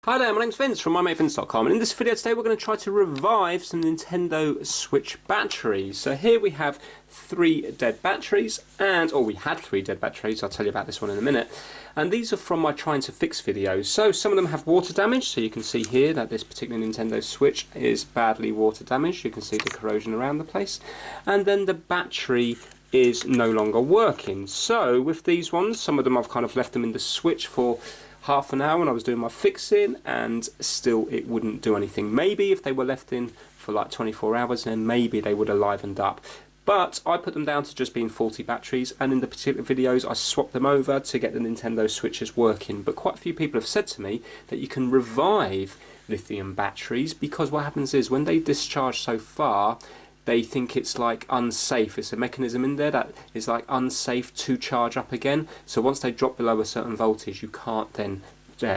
Hi there, my name's Vince from mymatevince.com, and in this video today we're going to try to revive some Nintendo Switch batteries. So here we have 3 dead batteries, or we had 3 dead batteries, I'll tell you about this one in a minute. And these are from my trying to fix videos. So some of them have water damage, so you can see here that this particular Nintendo Switch is badly water damaged. You can see the corrosion around the place. And then the battery is no longer working. So with these ones, some of them I've kind of left them in the Switch for half an hour when I was doing my fixing, and still it wouldn't do anything. Maybe if they were left in for like 24 hours, then maybe they would have livened up. But I put them down to just being faulty batteries, and in the particular videos I swapped them over to get the Nintendo Switches working. But quite a few people have said to me that you can revive lithium batteries, because what happens is when they discharge so far, they think it's like unsafe. It's a mechanism in there that is like unsafe to charge up again. So once they drop below a certain voltage, you can't then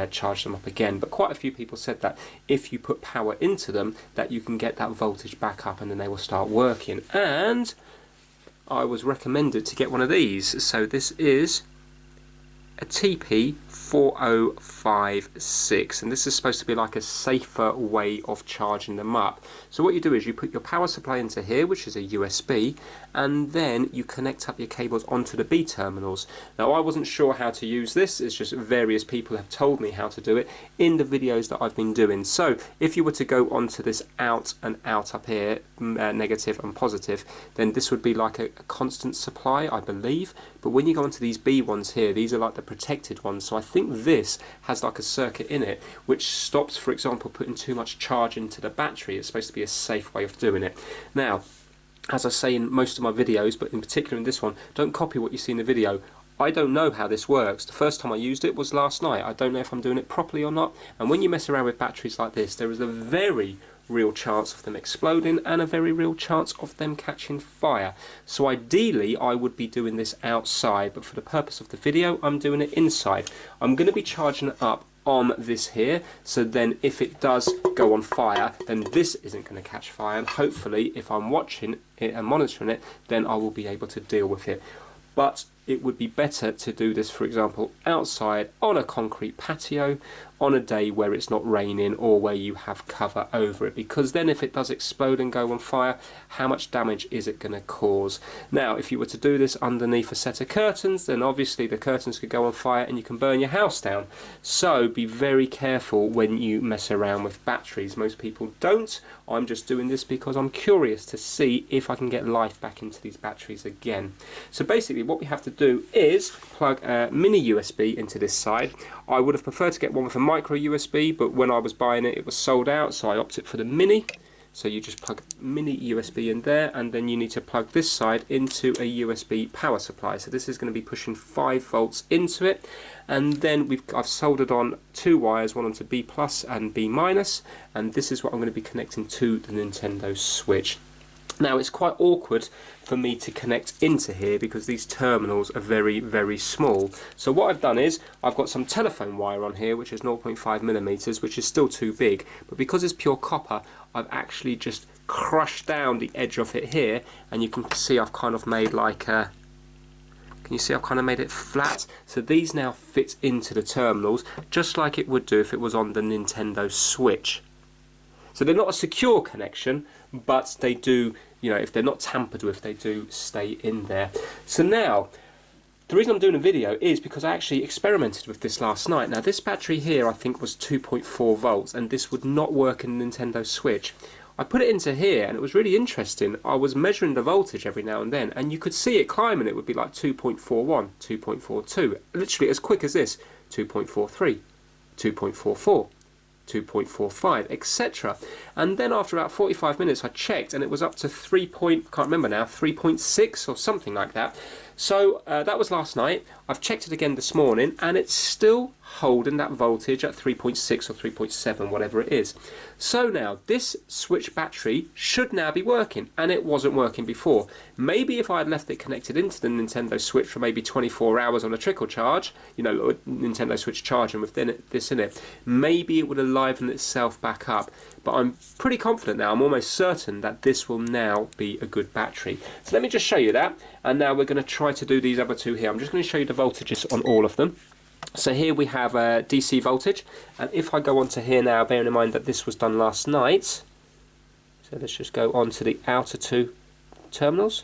charge them up again. But quite a few people said that if you put power into them, that you can get that voltage back up and then they will start working. And I was recommended to get one of these. So this is a TP4056, and this is supposed to be like a safer way of charging them up. So what you do is you put your power supply into here, which is a USB, and then you connect up your cables onto the B terminals. Now I wasn't sure how to use this, it's just various people have told me how to do it in the videos that I've been doing. So if you were to go onto this out and out up here, negative and positive, then this would be like a constant supply, I believe. But when you go onto these B ones here, these are like the protected ones. So I think this has like a circuit in it which stops, for example, putting too much charge into the battery. It's supposed to be a safe way of doing it. Now, as I say in most of my videos, but in particular in this one, don't copy what you see in the video. I don't know how this works. The first time I used it was last night. I don't know if I'm doing it properly or not. And when you mess around with batteries like this, there is a very real chance of them exploding and a very real chance of them catching fire. So ideally I would be doing this outside, but for the purpose of the video I'm doing it inside. I'm going to be charging it up on this here, so then if it does go on fire, then this isn't going to catch fire, and hopefully if I'm watching it and monitoring it, then I will be able to deal with it. But it would be better to do this, for example, outside on a concrete patio on a day where it's not raining or where you have cover over it, because then if it does explode and go on fire, how much damage is it going to cause? Now, if you were to do this underneath a set of curtains, then obviously the curtains could go on fire and you can burn your house down. So be very careful when you mess around with batteries. Most people don't. I'm just doing this because I'm curious to see if I can get life back into these batteries again. So basically what we have to do is plug a mini USB into this side. I would have preferred to get one with a micro USB, but when I was buying it, it was sold out, so I opted for the mini. So you just plug mini USB in there, and then you need to plug this side into a USB power supply. So this is going to be pushing 5 volts into it, and then I've soldered on 2 wires, one onto B plus and B minus, and this is what I'm going to be connecting to the Nintendo Switch. Now it's quite awkward for me to connect into here because these terminals are very, very small. So what I've done is I've got some telephone wire on here which is 0.5 millimeters, which is still too big, but because it's pure copper, I've actually just crushed down the edge of it here, and you can see I've kind of made like a, can you see I've kind of made it flat? So these now fit into the terminals just like it would do if it was on the Nintendo Switch. So they're not a secure connection, but they do, you know, if they're not tampered with, they do stay in there. So now, the reason I'm doing a video is because I actually experimented with this last night. Now this battery here I think was 2.4 volts, and this would not work in the Nintendo Switch. I put it into here and it was really interesting. I was measuring the voltage every now and then, and you could see it climbing. It would be like 2.41, 2.42, literally as quick as this, 2.43, 2.44. 2.45, etc. And then after about 45 minutes I checked and it was up to 3.6 or something like that. So that was last night. I've checked it again this morning and it's still holding that voltage at 3.6 or 3.7, whatever it is. So now this Switch battery should now be working, and it wasn't working before. Maybe if I had left it connected into the Nintendo Switch for maybe 24 hours on a trickle charge, you know, Nintendo Switch charging with this in it, maybe it would have livened itself back up. But I'm pretty confident now, I'm almost certain that this will now be a good battery. So let me just show you that, and now we're going to try to do these other two here. I'm just going to show you the voltages on all of them. So here we have a DC voltage, and if I go onto here now, bearing in mind that this was done last night, so let's just go on to the outer two terminals.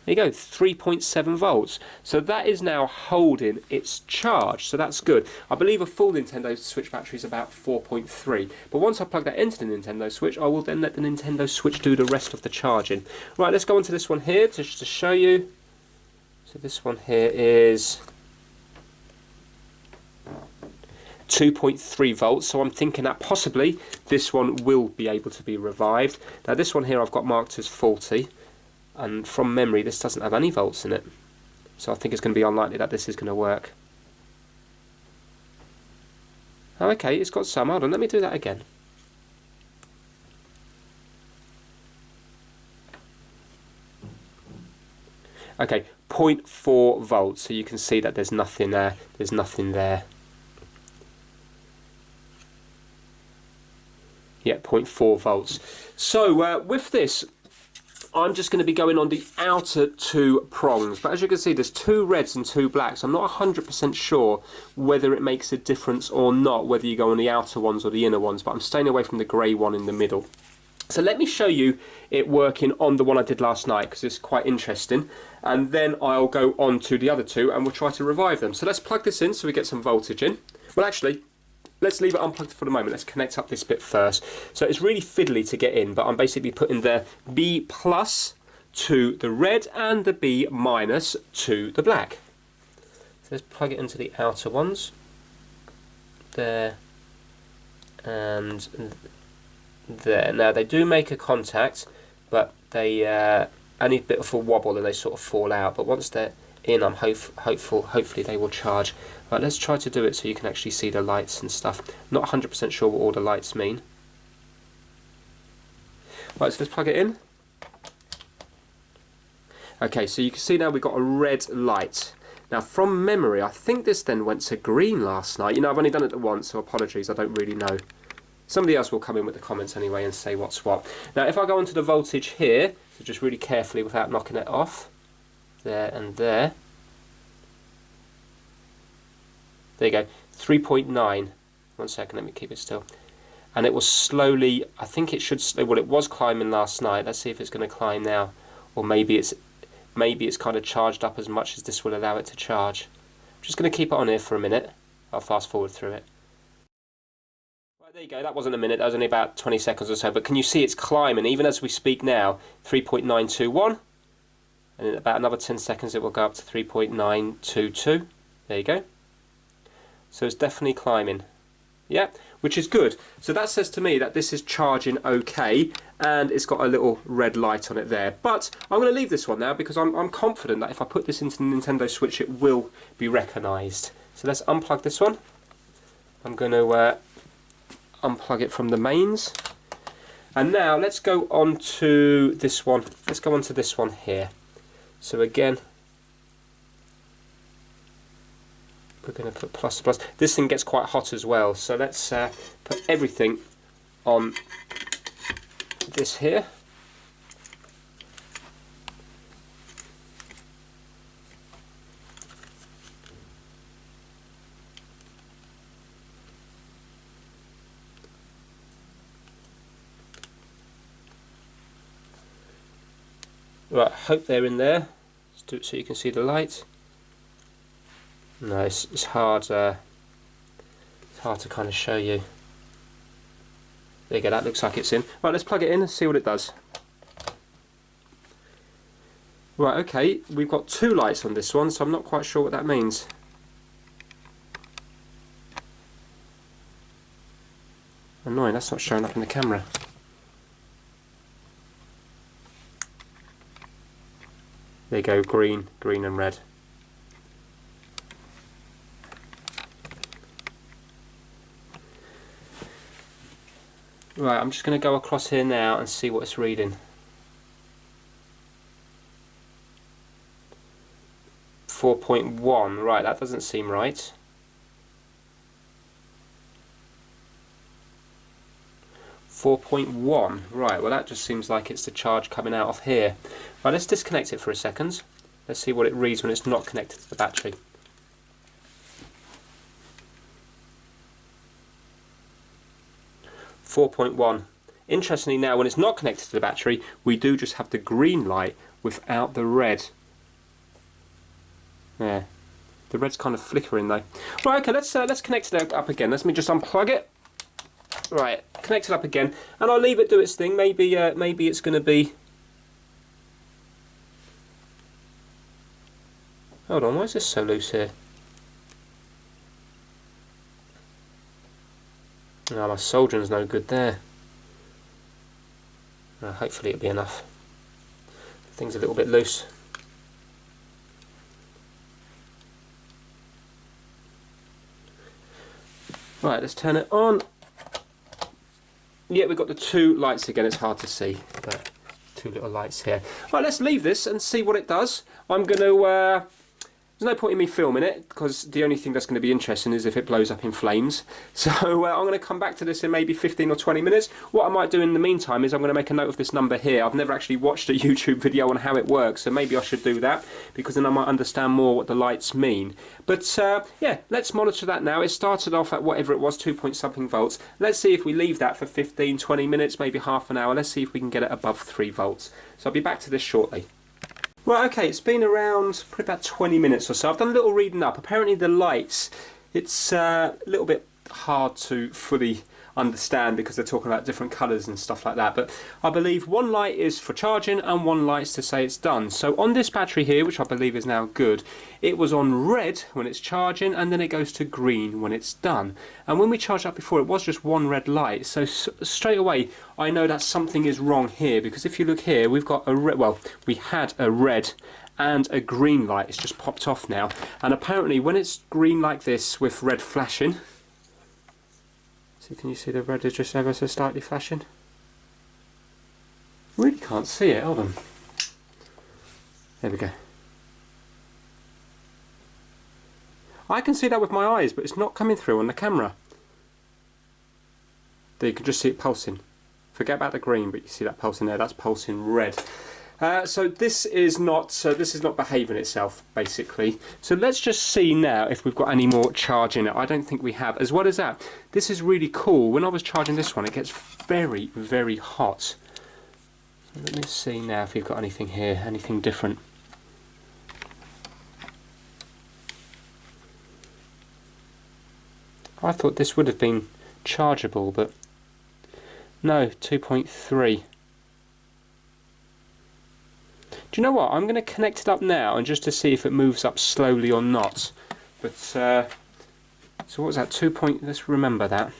There you go, 3.7 volts. So that is now holding its charge, so that's good. I believe a full Nintendo Switch battery is about 4.3, but once I plug that into the Nintendo Switch, I will then let the Nintendo Switch do the rest of the charging. Right, let's go on to this one here just to show you. So this one here is 2.3 volts, so I'm thinking that possibly this one will be able to be revived. Now this one here I've got marked as faulty, and from memory this doesn't have any volts in it, so I think it's going to be unlikely that this is going to work. Oh, okay, it's got some. Hold on, let me do that again. Okay, 0.4 volts, so you can see that there's nothing there. There's nothing there. Yeah, 0.4 volts. So with this, I'm just going to be going on the outer two prongs. But as you can see, there's two reds and two blacks. I'm not 100% sure whether it makes a difference or not, whether you go on the outer ones or the inner ones. But I'm staying away from the grey one in the middle. So let me show you it working on the one I did last night, because it's quite interesting. And then I'll go on to the other two and we'll try to revive them. So let's plug this in so we get some voltage in. Well, actually, let's leave it unplugged for the moment. Let's connect up this bit first. So it's really fiddly to get in, but I'm basically putting the B plus to the red and the B minus to the black. So let's plug it into the outer ones. There and there. Now they do make a contact, but they only a bit of a wobble and they sort of fall out. But once they're in, I'm hopefully they will charge. Right, let's try to do it so you can actually see the lights and stuff. Not 100% sure what all the lights mean. Right, so let's plug it in. Okay, so you can see now we've got a red light. Now from memory, I think this then went to green last night. You know, I've only done it once, so apologies, I don't really know. Somebody else will come in with the comments anyway and say what's what. Now if I go onto the voltage here, so just really carefully without knocking it off, there and there. There you go, 3.9. 1 second, let me keep it still. And it will slowly, I think it should, well it was climbing last night. Let's see if it's going to climb now. Or maybe it's kind of charged up as much as this will allow it to charge. I'm just going to keep it on here for a minute. I'll fast forward through it. Right, there you go, that wasn't a minute, that was only about 20 seconds or so. But can you see it's climbing, even as we speak now, 3.921. And in about another 10 seconds it will go up to 3.922. There you go. So it's definitely climbing. Yeah, which is good. So that says to me that this is charging okay, and it's got a little red light on it there. But I'm going to leave this one now because I'm confident that if I put this into the Nintendo Switch it will be recognised. So let's unplug this one. I'm going to unplug it from the mains. And now let's go on to this one. Let's go on to this one here. So again, we're going to put plus plus. This thing gets quite hot as well, so let's put everything on this here. Right, hope they're in there. Let's do it so you can see the light. No, it's hard. It's hard to kind of show you. There you go. That looks like it's in. Right, let's plug it in and see what it does. Right, okay. We've got two lights on this one, so I'm not quite sure what that means. Annoying. That's not showing up in the camera. There you go. Green, green, and red. Right, I'm just going to go across here now and see what it's reading. 4.1, right, that doesn't seem right. 4.1, right, well that just seems like it's the charge coming out of here. Right, let's disconnect it for a second. Let's see what it reads when it's not connected to the battery. 4.1. Interestingly now, when it's not connected to the battery, we do just have the green light without the red. Yeah, the red's kind of flickering though. Right, okay, let's connect it up again. Let me just unplug it. Right, connect it up again, and I'll leave it do its thing. Maybe it's going to be... Hold on, why is this so loose here? Oh, my soldering's no good there. Hopefully it'll be enough. The thing's a little bit loose. Right, let's turn it on. Yeah, we've got the two lights again. It's hard to see, but two little lights here. Right, let's leave this and see what it does. I'm going to... There's no point in me filming it, because the only thing that's going to be interesting is if it blows up in flames. So I'm going to come back to this in maybe 15 or 20 minutes. What I might do in the meantime is I'm going to make a note of this number here. I've never actually watched a YouTube video on how it works, so maybe I should do that, because then I might understand more what the lights mean. But yeah, let's monitor that now. It started off at whatever it was, 2 point something volts. Let's see if we leave that for 15, 20 minutes, maybe half an hour. Let's see if we can get it above 3 volts. So I'll be back to this shortly. Right, okay, it's been around probably about 20 minutes or so. I've done a little reading up. Apparently the lights, it's a little bit hard to fully understand because they're talking about different colours and stuff like that. But I believe one light is for charging and one light's to say it's done. So on this battery here, which I believe is now good, it was on red when it's charging and then it goes to green when it's done. And when we charged up before, it was just one red light. So straight away, I know that something is wrong here, because if you look here, we've got a red, well, we had a red and a green light. It's just popped off now. And apparently when it's green like this with red flashing, can you see the red is just ever so slightly flashing? Really can't see it, hold on. There we go. I can see that with my eyes, but it's not coming through on the camera. There, you can just see it pulsing. Forget about the green, but you see that pulsing there, that's pulsing red. So this is not behaving itself, basically. So let's just see now if we've got any more charge in it. I don't think we have. As well as that, this is really cool. When I was charging this one, it gets very, very hot. Let me see now if we've got anything here, anything different. I thought this would have been chargeable, but no, 2.3. Do you know what? I'm going to connect it up now and just to see if it moves up slowly or not. But so what was that? Let's remember that.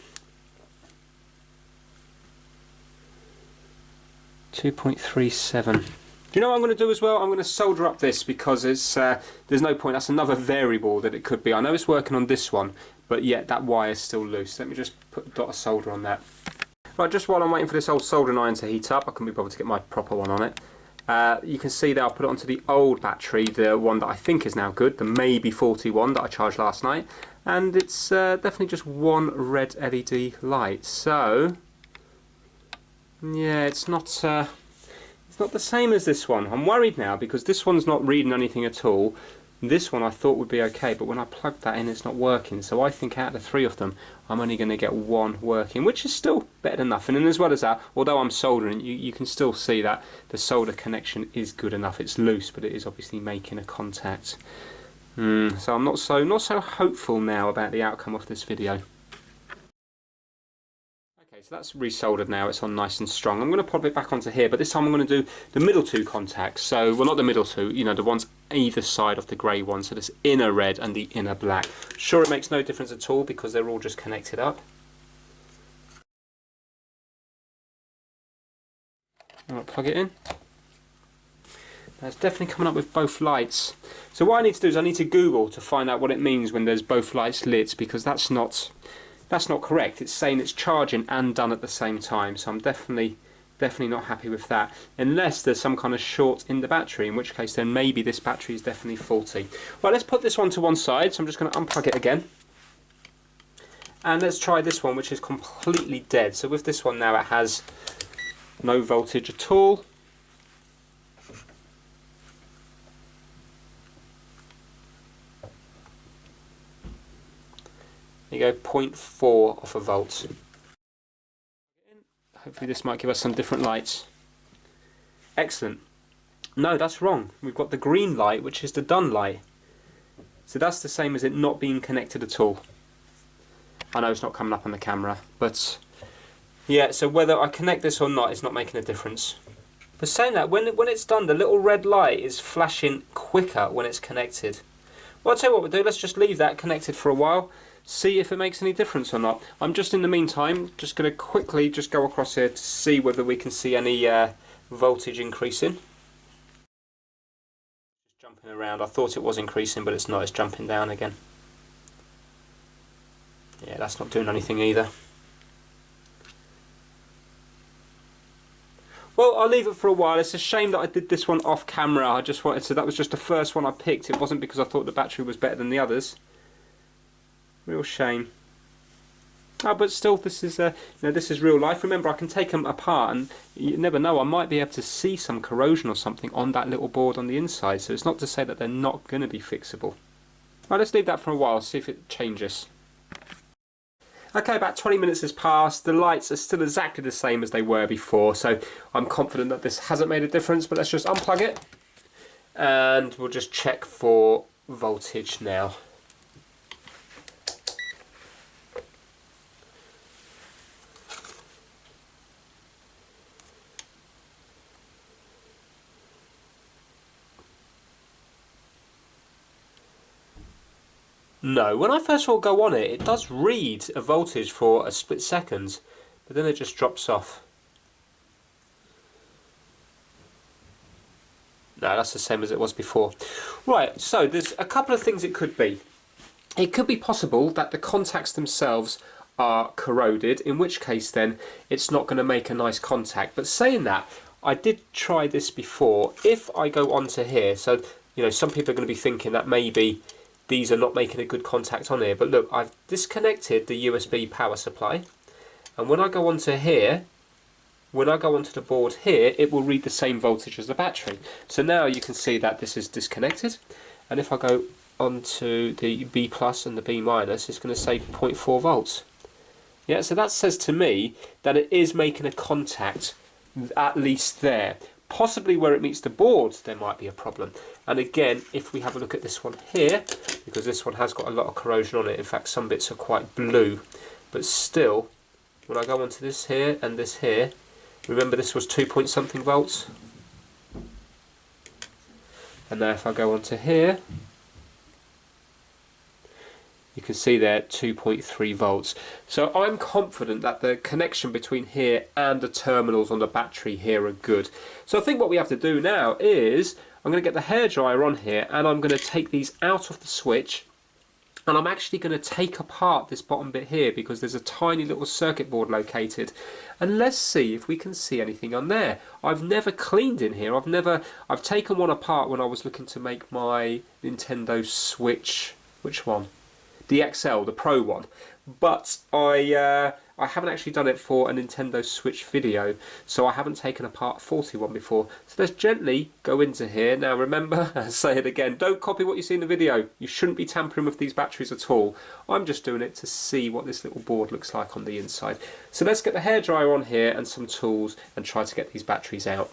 2.37. Do you know what I'm going to do as well? I'm going to solder up this because it's there's no point. That's another variable that it could be. I know it's working on this one, but yet that wire is still loose. Let me just put a dot of solder on that. Right, just while I'm waiting for this old soldering iron to heat up, I can be bothered to get my proper one on it. You can see that I'll put it onto the old battery, the one that I think is now good, the maybe 41 that I charged last night, and it's definitely just one red LED light. So yeah, it's not the same as this one. I'm worried now because this one's not reading anything at all. This one I thought would be okay, but when I plugged that in, it's not working. So I think out of the 3 of them, I'm only going to get one working, which is still better than nothing. And as well as that, although I'm soldering, you can still see that the solder connection is good enough. It's loose, but it is obviously making a contact. So I'm not so hopeful now about the outcome of this video. Okay, so that's resoldered now, it's on nice and strong. I'm going to pop it back onto here, but this time I'm going to do the middle 2 contacts. So, well, not the middle 2, you know, the ones either side of the grey one. So this inner red and the inner black. Sure, it makes no difference at all because they're all just connected up. Alright, plug it in. Now it's definitely coming up with both lights. So what I need to do is I need to Google to find out what it means when there's both lights lit, because that's not correct. It's saying it's charging and done at the same time, so I'm definitely not happy with that, unless there's some kind of short in the battery, in which case then maybe this battery is definitely faulty. Right, let's put this one to one side, so I'm just going to unplug it again. And let's try this one, which is completely dead. So with this one now, it has no voltage at all. There you go, 0.4 of a volt. Hopefully this might give us some different lights. Excellent. No, that's wrong. We've got the green light, which is the done light. So that's the same as it not being connected at all. I know it's not coming up on the camera, but yeah, so whether I connect this or not, it's not making a difference. But saying that, when it's done, the little red light is flashing quicker when it's connected. Well, I'll tell you what we'll do, let's just leave that connected for a while, see if it makes any difference or not. I'm just in the meantime, just going to quickly just go across here to see whether we can see any voltage increasing. Just jumping around, I thought it was increasing, but it's not, it's jumping down again. Yeah, that's not doing anything either. Well, I'll leave it for a while. It's a shame that I did this one off camera. I just wanted to, that was just the first one I picked. It wasn't because I thought the battery was better than the others. Real shame. Oh, but still, this is this is real life. Remember, I can take them apart, and you never know. I might be able to see some corrosion or something on that little board on the inside. So it's not to say that they're not going to be fixable. Right, let's leave that for a while. See if it changes. Okay, about 20 minutes has passed. The lights are still exactly the same as they were before, so I'm confident that this hasn't made a difference, but let's just unplug it and we'll just check for voltage now. No, when I first saw it go on it does read a voltage for a split second, but then it just drops off. No, that's the same as it was before. Right, so there's a couple of things it could be. It could be possible that the contacts themselves are corroded, in which case then it's not going to make a nice contact. But saying that, I did try this before. If I go onto here, so some people are going to be thinking that maybe these are not making a good contact on here, but look, I've disconnected the USB power supply, and when I go onto here, when I go onto the board here, it will read the same voltage as the battery. So now you can see that this is disconnected, and if I go onto the B plus and the B minus, it's going to say 0.4 volts. Yeah, so that says to me that it is making a contact at least there. Possibly where it meets the board there might be a problem. And again, if we have a look at this one here, because this one has got a lot of corrosion on it, in fact some bits are quite blue, but still, when I go onto this here and this here, remember this was 2 point something volts, and now if I go onto here, you can see there 2.3 volts. So I'm confident that the connection between here and the terminals on the battery here are good. So I think what we have to do now is I'm going to get the hairdryer on here, and I'm going to take these out of the switch, and I'm actually going to take apart this bottom bit here because there's a tiny little circuit board located, and let's see if we can see anything on there. I've never cleaned in here. I've taken one apart when I was looking to make my Nintendo Switch. Which one? The XL, the Pro one, but I haven't actually done it for a Nintendo Switch video, so I haven't taken apart a faulty one before. So let's gently go into here. Now remember, I'll say it again, don't copy what you see in the video. You shouldn't be tampering with these batteries at all. I'm just doing it to see what this little board looks like on the inside. So let's get the hairdryer on here and some tools and try to get these batteries out.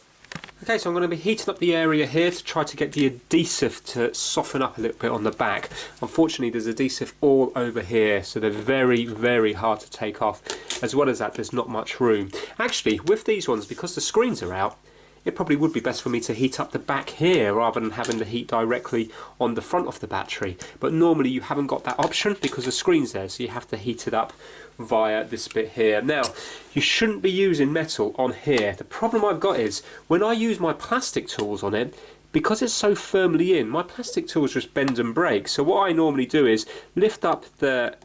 Okay, so I'm going to be heating up the area here to try to get the adhesive to soften up a little bit on the back. Unfortunately, there's adhesive all over here, so they're very, very hard to take off. As well as that, there's not much room. Actually, with these ones, because the screens are out, it probably would be best for me to heat up the back here rather than having the heat directly on the front of the battery. But normally you haven't got that option because the screen's there, so you have to heat it up via this bit here. Now, you shouldn't be using metal on here. The problem I've got is when I use my plastic tools on it, because it's so firmly in, my plastic tools just bend and break. So what I normally do is lift up the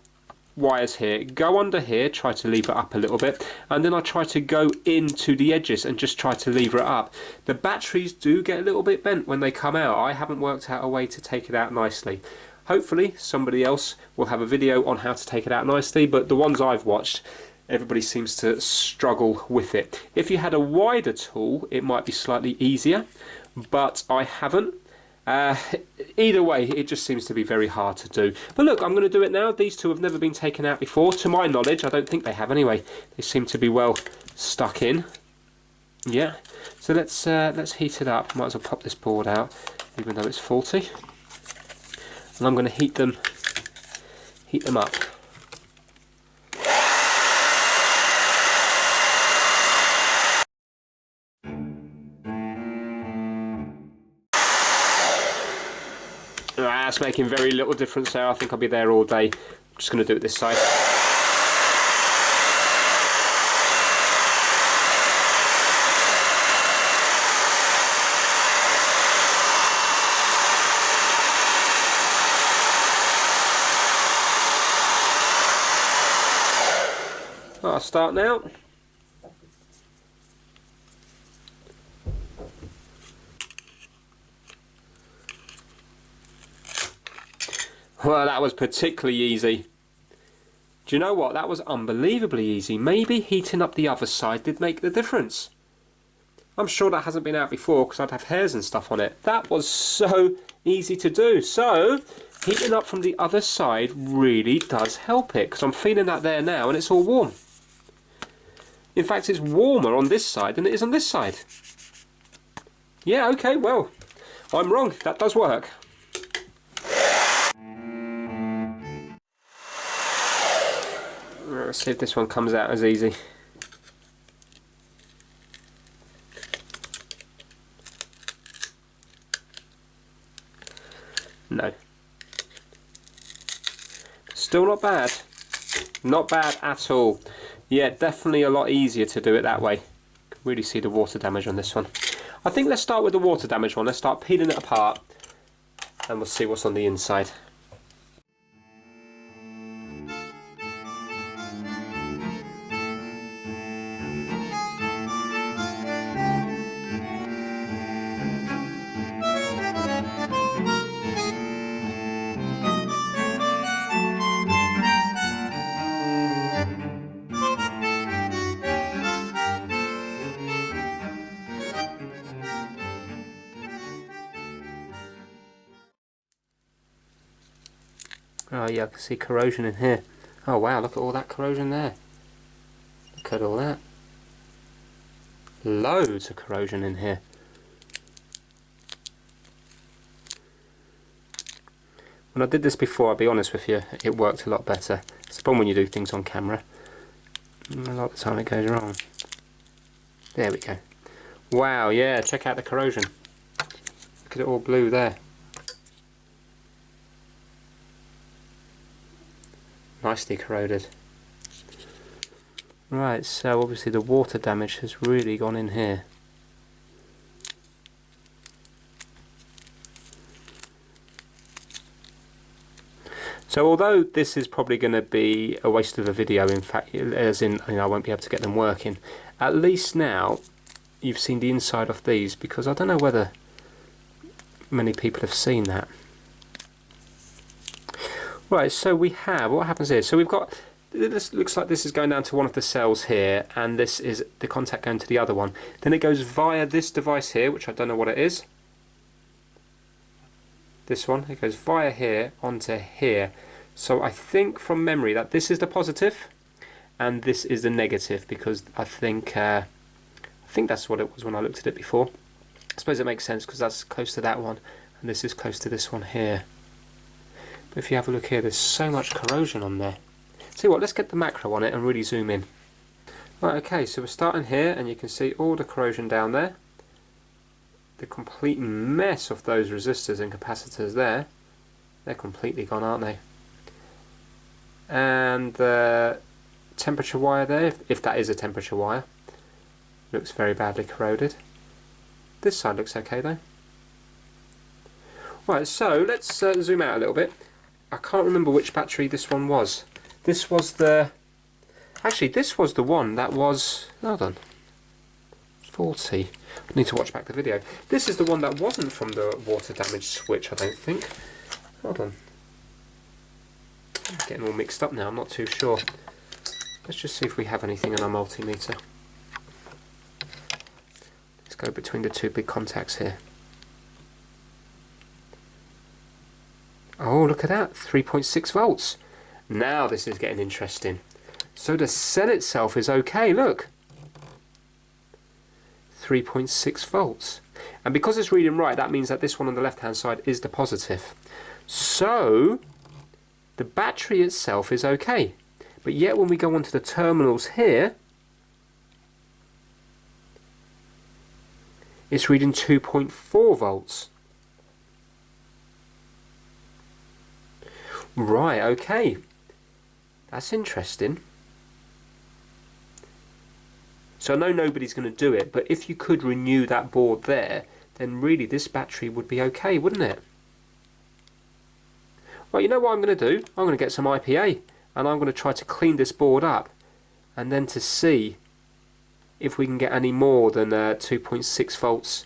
wires here, go under here, try to lever it up a little bit, and then I try to go into the edges and just try to lever it up. The batteries do get a little bit bent when they come out. I haven't worked out a way to take it out nicely. Hopefully somebody else will have a video on how to take it out nicely, but the ones I've watched, everybody seems to struggle with it. If you had a wider tool, it might be slightly easier, but I haven't. Either way, it just seems to be very hard to do. But look, I'm going to do it now. These two have never been taken out before. To my knowledge, I don't think they have anyway. They seem to be well stuck in. Yeah, so let's heat it up. Might as well pop this board out, even though it's faulty. And I'm going to heat them up. That's making very little difference there. I think I'll be there all day. I'm just going to do it this side. I'll start now. Well, that was particularly easy. Do you know what? That was unbelievably easy. Maybe heating up the other side did make the difference. I'm sure that hasn't been out before because I'd have hairs and stuff on it. That was so easy to do. So, heating up from the other side really does help it, because I'm feeling that there now and it's all warm. In fact, it's warmer on this side than it is on this side. Yeah, okay, well, I'm wrong. That does work. Let's see if this one comes out as easy. No. Still not bad. Not bad at all. Yeah, definitely a lot easier to do it that way. Can really see the water damage on this one. I think let's start with the water damage one. Let's start peeling it apart and we'll see what's on the inside. Oh yeah, I can see corrosion in here. Oh wow, look at all that corrosion there. Look at all that. Loads of corrosion in here. When I did this before, I'll be honest with you, it worked a lot better. It's the problem when you do things on camera. A lot of the time it goes wrong. There we go. Wow, yeah, check out the corrosion. Look at it all blue there. Nicely corroded. Right, so obviously the water damage has really gone in here. So although this is probably going to be a waste of a video, in fact, as in, I won't be able to get them working, at least now you've seen the inside of these, because I don't know whether many people have seen that. Right, so we have, what happens here? So we've got, this looks like this is going down to one of the cells here, and this is the contact going to the other one. Then it goes via this device here, which I don't know what it is. This one, it goes via here onto here. So I think from memory that this is the positive, and this is the negative, because I think that's what it was when I looked at it before. I suppose it makes sense because that's close to that one, and this is close to this one here. But if you have a look here, there's so much corrosion on there. See what, let's get the macro on it and really zoom in. Right, okay, so we're starting here and you can see all the corrosion down there. The complete mess of those resistors and capacitors there. They're completely gone, aren't they? And the temperature wire there, if that is a temperature wire, looks very badly corroded. This side looks okay though. Right, so let's zoom out a little bit. I can't remember which battery this one was. This was the... Actually, this was the one that was... Hold on. 40. I need to watch back the video. This is the one that wasn't from the water damage switch, I don't think. Hold on. I'm getting all mixed up now, I'm not too sure. Let's just see if we have anything in our multimeter. Let's go between the two big contacts here. Oh, look at that, 3.6 volts. Now this is getting interesting. So the cell itself is okay, look. 3.6 volts. And because it's reading right, that means that this one on the left hand side is the positive. So the battery itself is okay. But yet when we go onto the terminals here, it's reading 2.4 volts. Right, okay. That's interesting. So I know nobody's going to do it, but if you could renew that board there, then really this battery would be okay, wouldn't it? Well, you know what I'm going to do? I'm going to get some IPA, and I'm going to try to clean this board up, and then to see if we can get any more than 2.6 volts,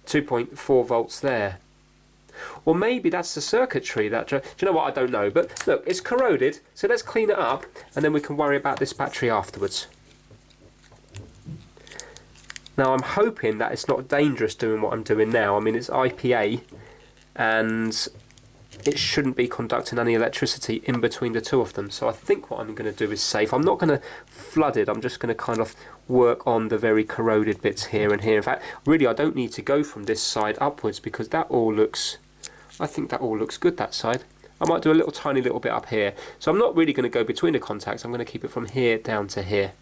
2.4 volts there. Or maybe that's the circuitry that... Do you know what? I don't know. But look, it's corroded, so let's clean it up, and then we can worry about this battery afterwards. Now I'm hoping that it's not dangerous doing what I'm doing now. I mean, it's IPA, and it shouldn't be conducting any electricity in between the two of them. So I think what I'm going to do is safe. I'm not going to flood it. I'm just going to kind of work on the very corroded bits here and here. In fact, really, I don't need to go from this side upwards, because that all looks... I think that all looks good, that side. I might do a little tiny little bit up here. So I'm not really going to go between the contacts. I'm going to keep it from here down to here.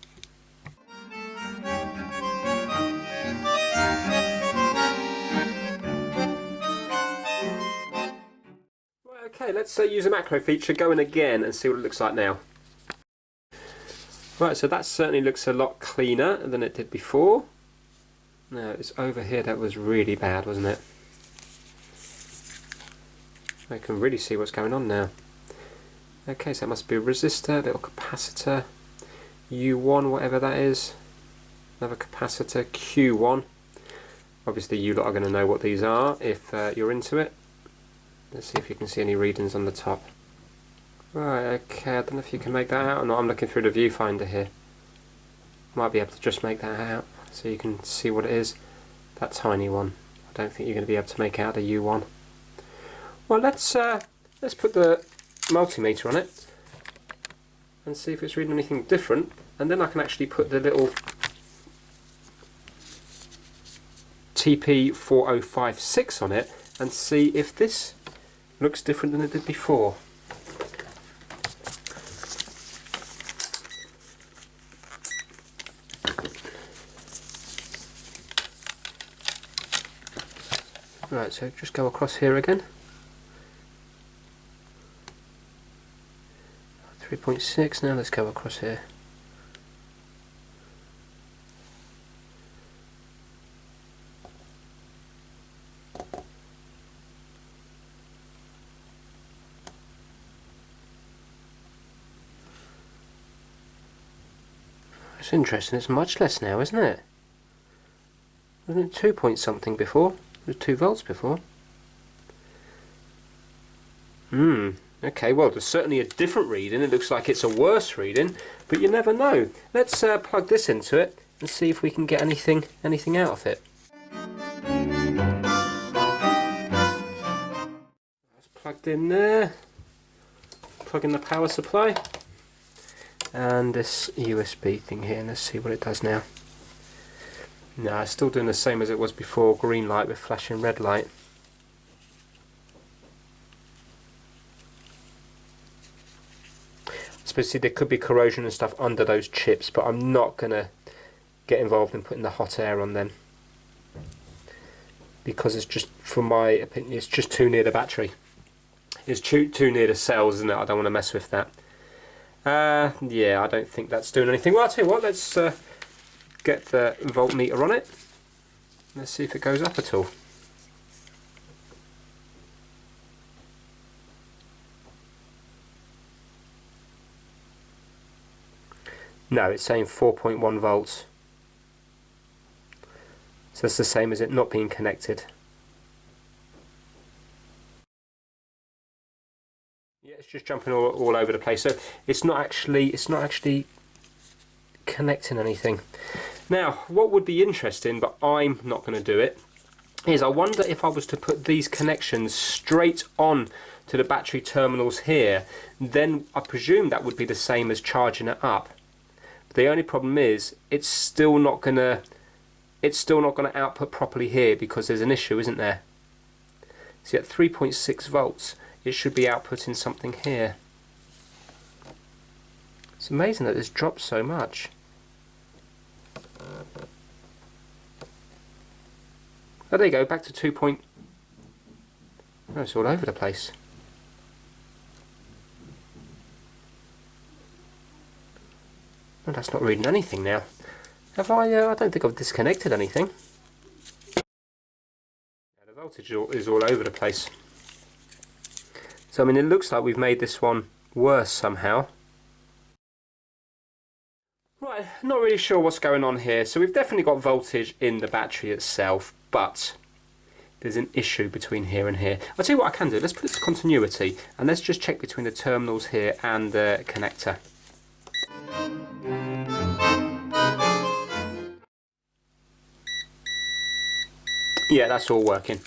Okay, let's use a macro feature, go in again and see what it looks like now. Right, so that certainly looks a lot cleaner than it did before. Now, it's over here that was really bad, wasn't it? I can really see what's going on now. Okay, so that must be a resistor, little capacitor, U1, whatever that is. Another capacitor, Q1. Obviously you lot are going to know what these are if you're into it. Let's see if you can see any readings on the top. Right, okay, I don't know if you can make that out or not. I'm looking through the viewfinder here. Might be able to just make that out so you can see what it is. That tiny one. I don't think you're going to be able to make out the U1. Well, let's put the multimeter on it and see if it's reading anything different, and then I can actually put the little TP4056 on it and see if this looks different than it did before. Right, so just go across here again. 3.6, now let's go across here. It's interesting, it's much less now, isn't it? Wasn't it 2 point something before? It was 2 volts before. Okay, well, there's certainly a different reading. It looks like it's a worse reading, but you never know. Let's plug this into it and see if we can get anything out of it. That's plugged in there. Plug in the power supply. And this USB thing here, and let's see what it does now. No, it's still doing the same as it was before, green light with flashing red light. I suppose there could be corrosion and stuff under those chips, but I'm not going to get involved in putting the hot air on them, because it's just, from my opinion, it's just too near the battery. It's too near the cells, isn't it? I don't want to mess with that. Yeah, I don't think that's doing anything. Well, I'll tell you what, let's get the voltmeter on it. Let's see if it goes up at all. No, it's saying 4.1 volts. So that's the same as it not being connected. Yeah, it's just jumping all over the place. So it's not actually connecting anything. Now, what would be interesting, but I'm not going to do it, is I wonder if I was to put these connections straight on to the battery terminals here, then I presume that would be the same as charging it up. The only problem is it's still not going to it's still not going to output properly here because there's an issue, isn't there? See, at 3.6 volts, it should be outputting something here. It's amazing that it's dropped so much. Oh, there you go, back to 2. Oh, it's all over the place. Oh, that's not reading anything now. Have I? I don't think I've disconnected anything. Yeah, the voltage is all over the place. So I mean, it looks like we've made this one worse somehow. Right, not really sure what's going on here. So we've definitely got voltage in the battery itself, but there's an issue between here and here. I'll tell you what I can do. Let's put it to continuity and let's just check between the terminals here and the connector. Yeah, that's all working.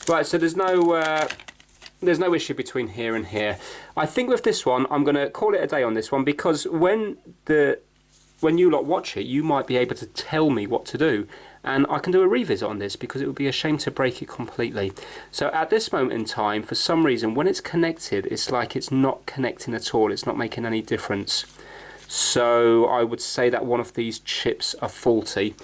Right, so there's no issue between here and here. I think with this one, I'm going to call it a day on this one, because when you lot watch it, you might be able to tell me what to do, and I can do a revisit on this because it would be a shame to break it completely. So at this moment in time, for some reason, when it's connected, it's like it's not connecting at all. It's not making any difference. So I would say that one of these chips are faulty.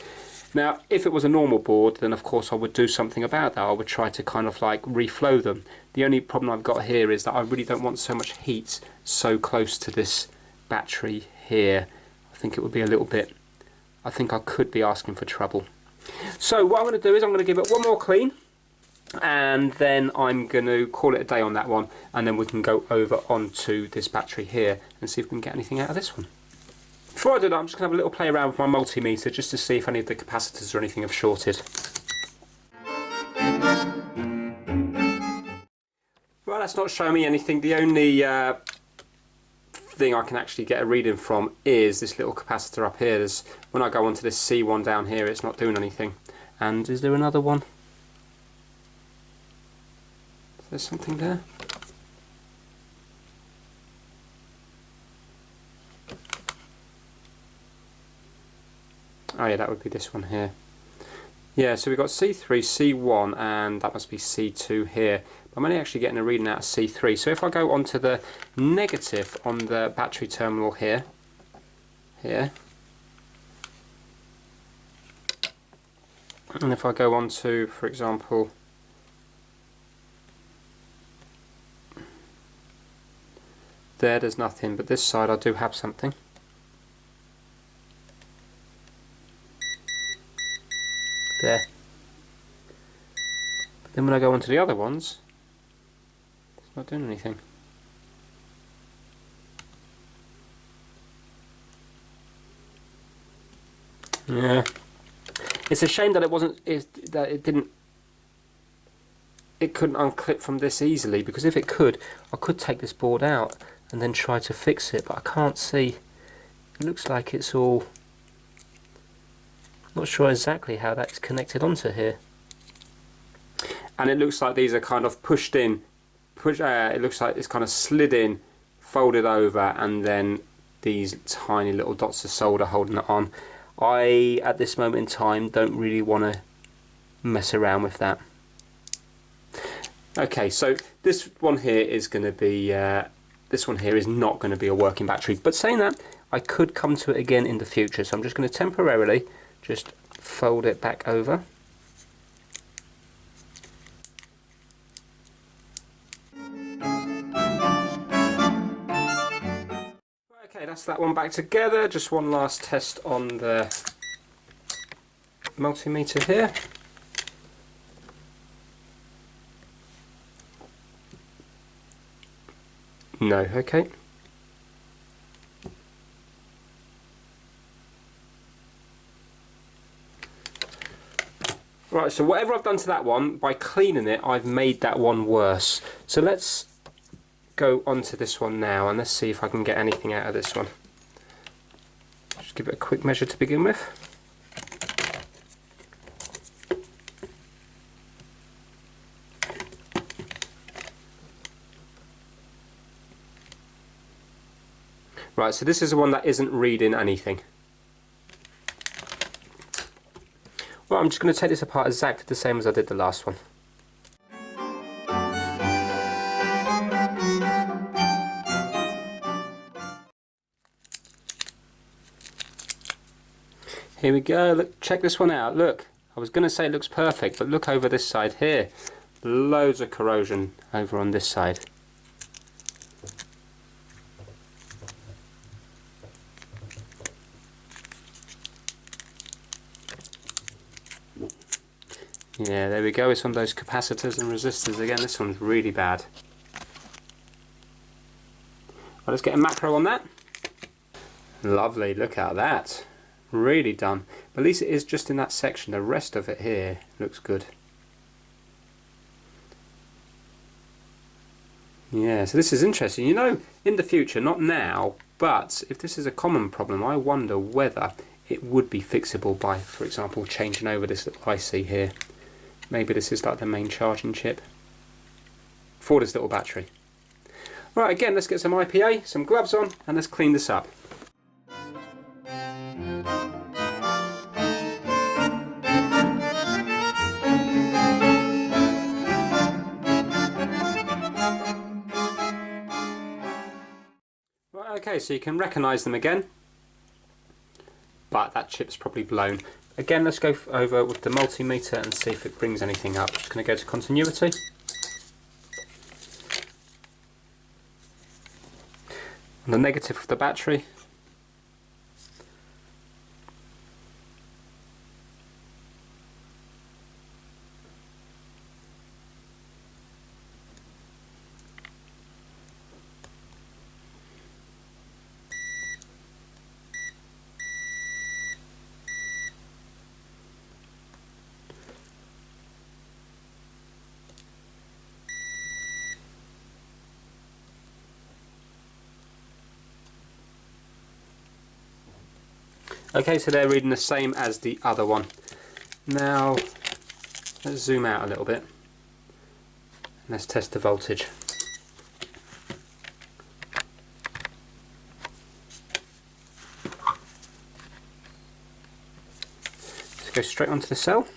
Now, if it was a normal board, then of course I would do something about that. I would try to kind of like reflow them. The only problem I've got here is that I really don't want so much heat so close to this battery here. I think it would be a little bit, I think I could be asking for trouble. So what I'm going to do is I'm going to give it one more clean, and then I'm going to call it a day on that one, and then we can go over onto this battery here and see if we can get anything out of this one. Before I do that, I'm just going to have a little play around with my multimeter just to see if any of the capacitors or anything have shorted. Well, that's not showing me anything. The only thing I can actually get a reading from is this little capacitor up here. When I go onto this C1 down here, it's not doing anything. And is there another one? Is there something there? Oh yeah, that would be this one here. Yeah, so we've got C3, C1, and that must be C2 here. I'm only actually getting a reading out of C3. So if I go onto the negative on the battery terminal here, and if I go on to, for example, there's nothing, but this side I do have something. There. But then when I go onto the other ones, it's not doing anything. Yeah. It's a shame that it couldn't unclip from this easily, because if it could, I could take this board out and then try to fix it, but I can't see. It looks like it's all, not sure exactly how that's connected onto here. And it looks like these are kind of pushed in, it looks like it's kind of slid in, folded over, and then these tiny little dots of solder holding it on. I, at this moment in time, don't really want to mess around with that. Okay, so this one here is going to be, this one here is not going to be a working battery. But saying that, I could come to it again in the future. So I'm just going to temporarily just fold it back over. Okay, that's that one back together. Just one last test on the multimeter here. No, okay. Right, so whatever I've done to that one, by cleaning it, I've made that one worse. So let's go onto this one now, and let's see if I can get anything out of this one. Just give it a quick measure to begin with. Right, so this is the one that isn't reading anything. Right, I'm just going to take this apart exactly the same as I did the last one. Here we go, look, check this one out, look. I was going to say it looks perfect, but look over this side here. Loads of corrosion over on this side. Yeah, there we go, it's on those capacitors and resistors again. This one's really bad. Well, let's get a macro on that. Lovely, look at that. Really done. But at least it is just in that section. The rest of it here looks good. Yeah, so this is interesting. You know, in the future, not now, but if this is a common problem, I wonder whether it would be fixable by, for example, changing over this little IC here. Maybe this is like the main charging chip for this little battery. Right, again, let's get some IPA, some gloves on, and let's clean this up. Right, okay, so you can recognise them again, but that chip's probably blown. Again, let's go over with the multimeter and see if it brings anything up. Just going to go to continuity. On the negative of the battery. Okay, so they're reading the same as the other one. Now, let's zoom out a little bit. Let's test the voltage. Let's go straight onto the cell.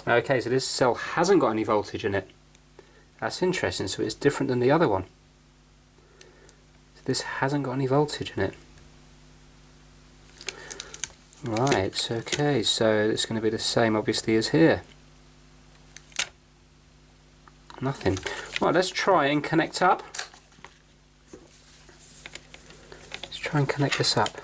Okay, so this cell hasn't got any voltage in it. That's interesting, so it's different than the other one. So this hasn't got any voltage in it. Right, okay, so it's going to be the same obviously as here. Nothing. Right, let's try and connect up. Let's try and connect this up.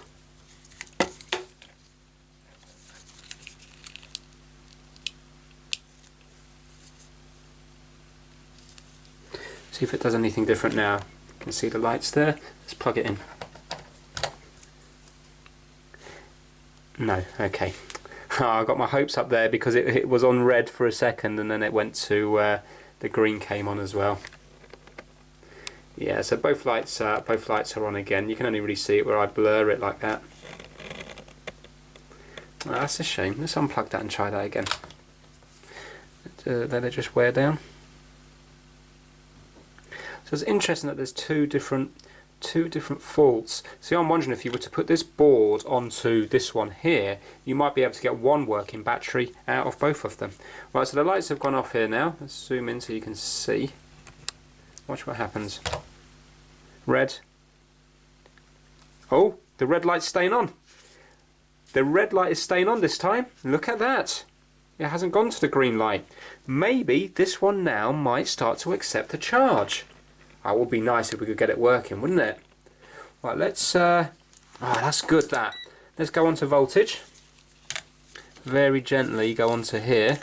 See if it does anything different now. You can see the lights there. Let's plug it in. No, okay. I got my hopes up there because it was on red for a second and then it went to the green came on as well. Yeah, so both lights are on again. You can only really see it where I blur it like that. Oh, that's a shame. Let's unplug that and try that again. Let it just wear down. So it's interesting that there's two different faults. See, I'm wondering if you were to put this board onto this one here, you might be able to get one working battery out of both of them. Right, so the lights have gone off here now. Let's zoom in so you can see. Watch what happens. Red. Oh, the red light's staying on. The red light is staying on this time. Look at that. It hasn't gone to the green light. Maybe this one now might start to accept a charge. That would be nice if we could get it working, wouldn't it? Right, let's... that's good, that. Let's go on to voltage. Very gently go onto here.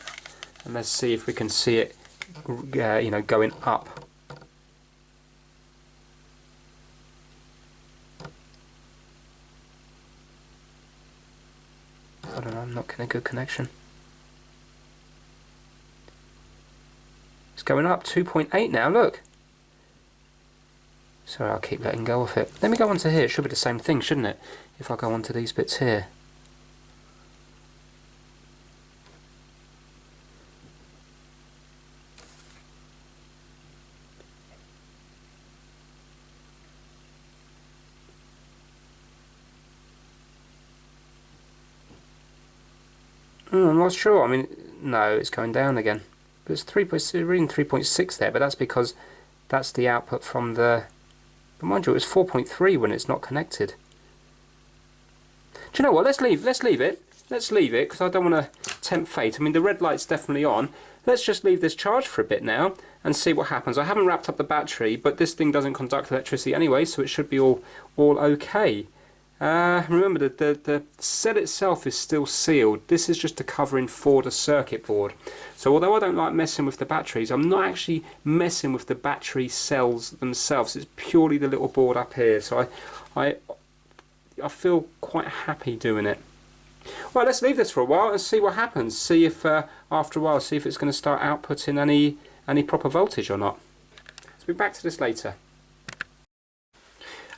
And let's see if we can see it, you know, going up. I don't know, I'm not getting a good connection. It's going up, 2.8 now, look. Sorry, I'll keep letting go of it. Let me go onto here. It should be the same thing, shouldn't it? If I go onto these bits here. I'm not sure. I mean, no, it's going down again. But it's reading 3.6 there, but that's because that's the output from the... But mind you, it was 4.3 when it's not connected. Do you know what? Let's leave it. Let's leave it, because I don't want to tempt fate. I mean, the red light's definitely on. Let's just leave this charged for a bit now and see what happens. I haven't wrapped up the battery, but this thing doesn't conduct electricity anyway, so it should be all okay. Remember, the cell itself is still sealed. This is just a covering for the circuit board. So although I don't like messing with the batteries, I'm not actually messing with the battery cells themselves. It's purely the little board up here. So I feel quite happy doing it. Well, let's leave this for a while and see what happens. See if after a while, see if it's going to start outputting any proper voltage or not. So we'll be back to this later.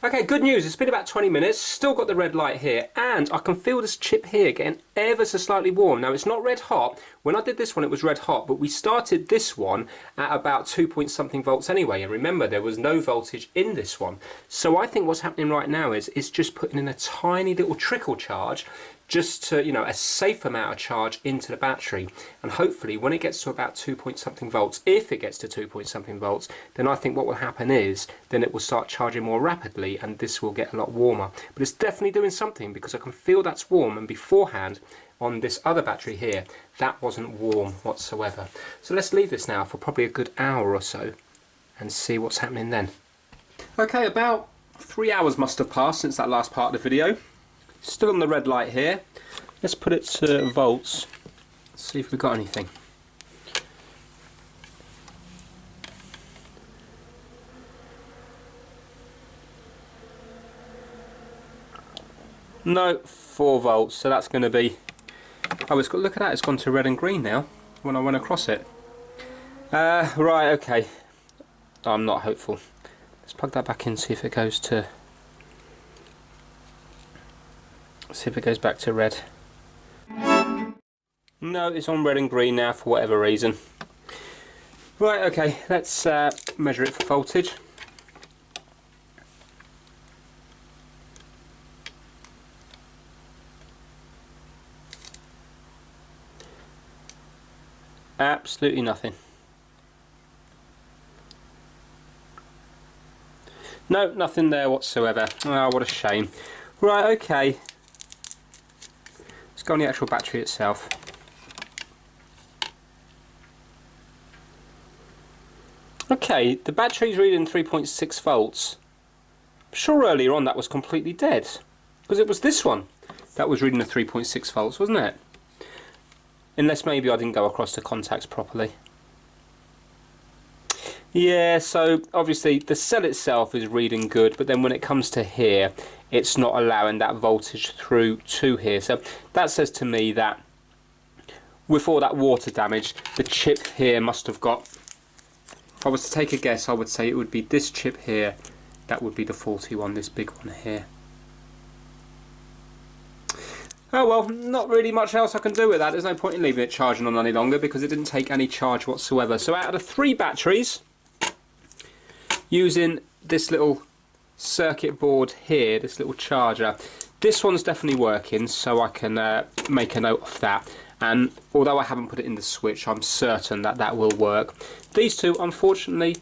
Okay, good news. It's been about 20 minutes. Still got the red light here, and I can feel this chip here getting ever so slightly warm. Now, it's not red hot. When I did this one, it was red hot, but we started this one at about 2 point something volts anyway. And remember, there was no voltage in this one. So I think what's happening right now is it's just putting in a tiny little trickle charge, just to, you know, a safe amount of charge into the battery. And hopefully when it gets to about 2 point something volts, if it gets to 2 point something volts, then I think what will happen is then it will start charging more rapidly and this will get a lot warmer. But it's definitely doing something, because I can feel that's warm, and beforehand on this other battery here, that wasn't warm whatsoever. So let's leave this now for probably a good hour or so and see what's happening then. Okay, about 3 hours must have passed since that last part of the video. Still on the red light here. Let's put it to volts. Let's see if we've got anything. No, 4 volts. So that's going to be... Oh, it's got. Look at that. It's gone to red and green now when I went across it. Right. Okay. I'm not hopeful. Let's plug that back in. See if it goes to. See if it goes back to red. No, it's on red and green now for whatever reason. Right, okay, let's measure it for voltage. Absolutely nothing. No, nothing there whatsoever. Oh, what a shame. Right, okay. Let's go on the actual battery itself. Okay, the battery's reading 3.6 volts. I'm sure earlier on that was completely dead, because it was this one that was reading the 3.6 volts, wasn't it? Unless maybe I didn't go across the contacts properly. Yeah, so obviously the cell itself is reading good, but then when it comes to here, it's not allowing that voltage through to here. So that says to me that with all that water damage, the chip here must have got... If I was to take a guess, I would say it would be this chip here. That would be the faulty one, this big one here. Oh well, not really much else I can do with that. There's no point in leaving it charging on any longer because it didn't take any charge whatsoever. So out of the 3 batteries, using this little circuit board here, this little charger, this one's definitely working, so I can make a note of that. And although I haven't put it in the switch, I'm certain that that will work. These 2, unfortunately,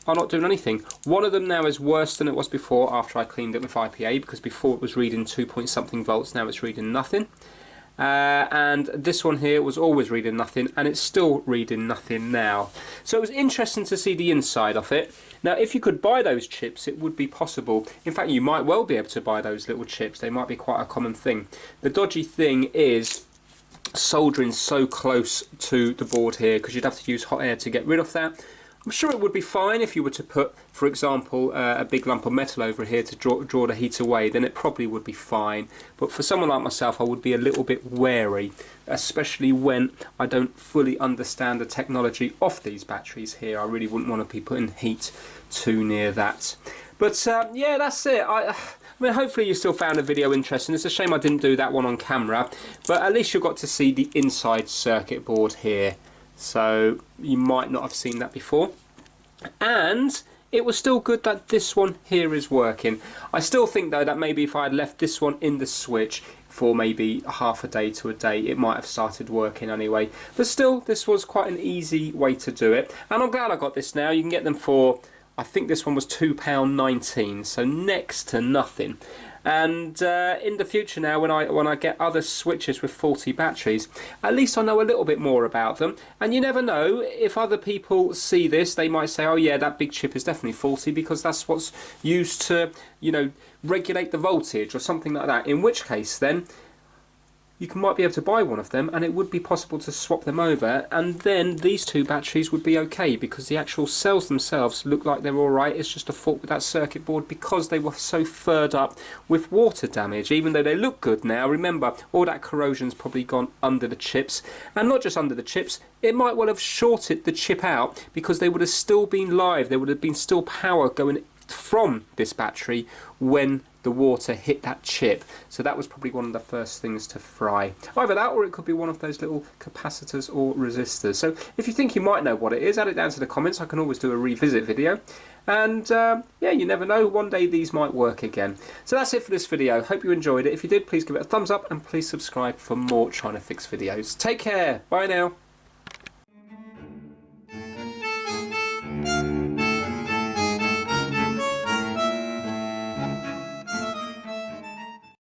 are not doing anything. One of them now is worse than it was before after I cleaned it with IPA, because before it was reading 2 point something volts, now it's reading nothing. And this one here was always reading nothing, and it's still reading nothing now. So it was interesting to see the inside of it. Now if you could buy those chips, it would be possible. In fact, you might well be able to buy those little chips. They might be quite a common thing. The dodgy thing is soldering so close to the board here, because you'd have to use hot air to get rid of that. I'm sure it would be fine if you were to put, for example, a big lump of metal over here to draw the heat away, then it probably would be fine. But for someone like myself, I would be a little bit wary, especially when I don't fully understand the technology of these batteries here. I really wouldn't want to be putting heat too near that. But yeah, that's it. I mean, hopefully you still found the video interesting. It's a shame I didn't do that one on camera, but at least you got to see the inside circuit board here. So you might not have seen that before. And it was still good that this one here is working. I still think though that maybe if I had left this one in the switch, for maybe half a day to a day, it might have started working anyway. But still, this was quite an easy way to do it, and I'm glad I got this now. You can get them for, I think this one was £2.19, so next to nothing. And in the future now, when I get other switches with faulty batteries, at least I know a little bit more about them. And you never know, if other people see this, they might say, oh yeah, that big chip is definitely faulty, because that's what's used to, you know, regulate the voltage or something like that. In which case then, you might be able to buy one of them, and it would be possible to swap them over, and then these two batteries would be okay, because the actual cells themselves look like they're alright. It's just a fault with that circuit board, because they were so furred up with water damage. Even though they look good now, remember, all that corrosion's probably gone under the chips, and not just under the chips, it might well have shorted the chip out, because they would have still been live. There would have been still power going from this battery when the water hit that chip. So that was probably one of the first things to fry. Either that, or it could be one of those little capacitors or resistors. So if you think you might know what it is, add it down to the comments. I can always do a revisit video. And yeah, you never know, one day these might work again. So that's it for this video. Hope you enjoyed it. If you did, please give it a thumbs up, and please subscribe for more Trying to Fix videos. Take care. Bye now.